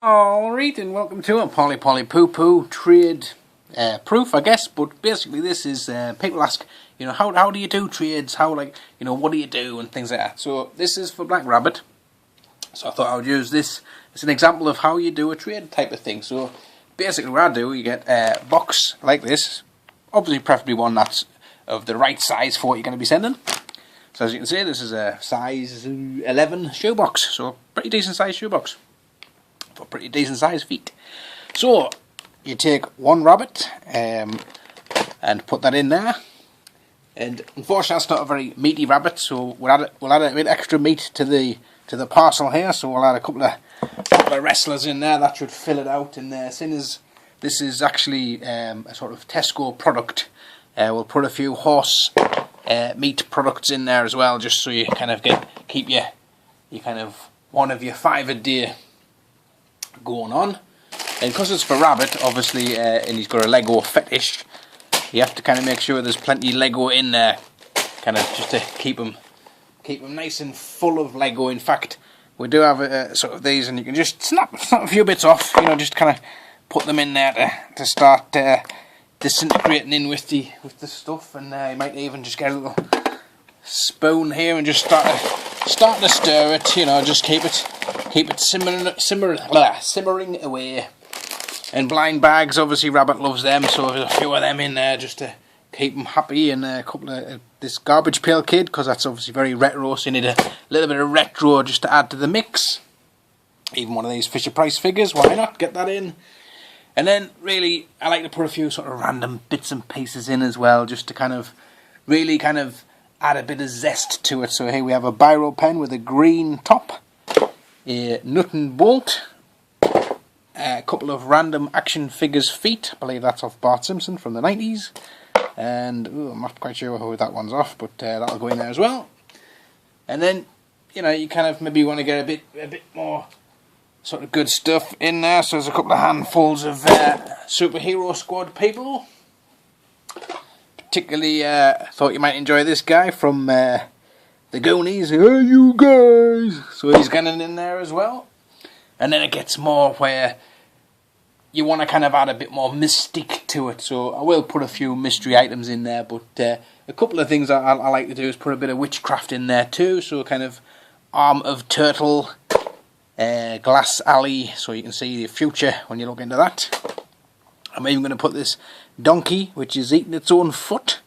Alright, and welcome to a Polly Poo Poo trade proof, I guess. But basically, this is people ask, how do you do trades? What do you do and things like that. So this is for Black Rabbit. So I thought I would use this as an example of how you do a trade type of thing. So basically, what I do, you get a box like this, obviously preferably one that's of the right size for what you're going to be sending. So as you can see, this is a size 11 shoebox, so pretty decent size shoebox for pretty decent sized feet. So you take one rabbit and put that in there, and unfortunately that's not a very meaty rabbit, so we'll add a bit extra meat to the parcel here. So we'll add a couple of wrestlers in there. That should fill it out. And seeing as this is actually a sort of Tesco product, we'll put a few horse meat products in there as well, just so you kind of keep your kind of one of your 5 a day going on. And because it's for rabbit, obviously, and he's got a Lego fetish, you have to kind of make sure there's plenty of Lego in there, kind of just to keep him nice and full of Lego. In fact, we do have sort of these, and you can just snap a few bits off, just kind of put them in there to start disintegrating in with the stuff. And you might even just get a little spoon here and just start to stir it, just keep it simmering away. And blind bags, obviously rabbit loves them, so there's a few of them in there just to keep them happy. And a couple of this garbage pail kid, because that's obviously very retro, so you need a little bit of retro just to add to the mix. Even one of these Fisher Price figures, why not get that in? And then really I like to put a few sort of random bits and pieces in as well, just to really add a bit of zest to it. So here we have a biro pen with a green top, a nut and bolt, a couple of random action figures feet. I believe that's off Bart Simpson from the 90s. And I'm not quite sure who that one's off, but that'll go in there as well. And then, you kind of maybe want to get a bit more sort of good stuff in there. So there's a couple of handfuls of superhero squad people. Particularly thought you might enjoy this guy from the Goonies. Hey you guys! So he's getting in there as well. And then it gets more where you want to kind of add a bit more mystique to it. So I will put a few mystery items in there, but a couple of things I like to do is put a bit of witchcraft in there too. So kind of arm of turtle, glass alley, so you can see the future when you look into that. I'm even going to put this donkey, which is eating its own foot,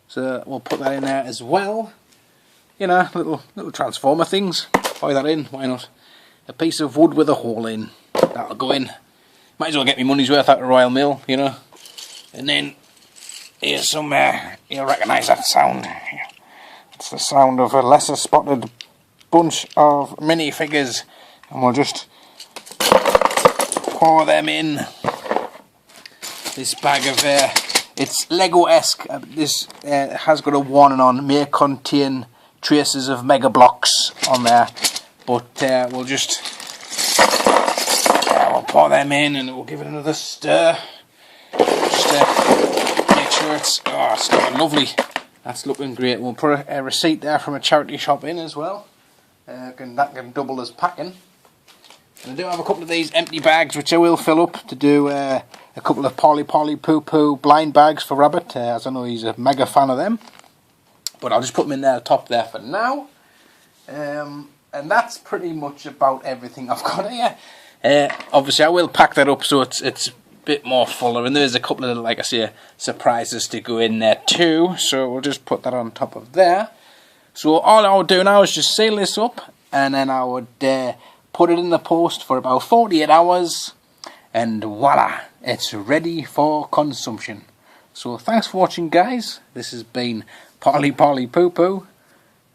so we'll put that in there as well. Little transformer things. Buy that in, why not? A piece of wood with a hole in, that'll go in. Might as well get me money's worth out of Royal Mill, And then here's some, you'll recognise that sound. It's the sound of a lesser spotted bunch of minifigures, and we'll just pour them in this bag of it's Lego-esque. This has got a warning on, may contain traces of Mega Bloks on there, but we'll just we'll pour them in, and we'll give it another stir, just to make sure it's looking lovely. That's looking great. We'll put a receipt there from a charity shop in as well. That can double as packing. And I do have a couple of these empty bags which I will fill up to do a couple of Polly Poo Poo blind bags for Rabbit, as I know he's a mega fan of them. But I'll just put them in there top there for now. And that's pretty much about everything I've got here. Obviously I will pack that up so it's a bit more fuller, and there's a couple of, like I say, surprises to go in there too. So we'll just put that on top of there. So all I would do now is just seal this up, and then I would put it in the post for about 48 hours, and voila, it's ready for consumption. So thanks for watching, guys. This has been Polly Poo Poo,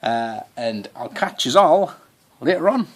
and I'll catch you all later on.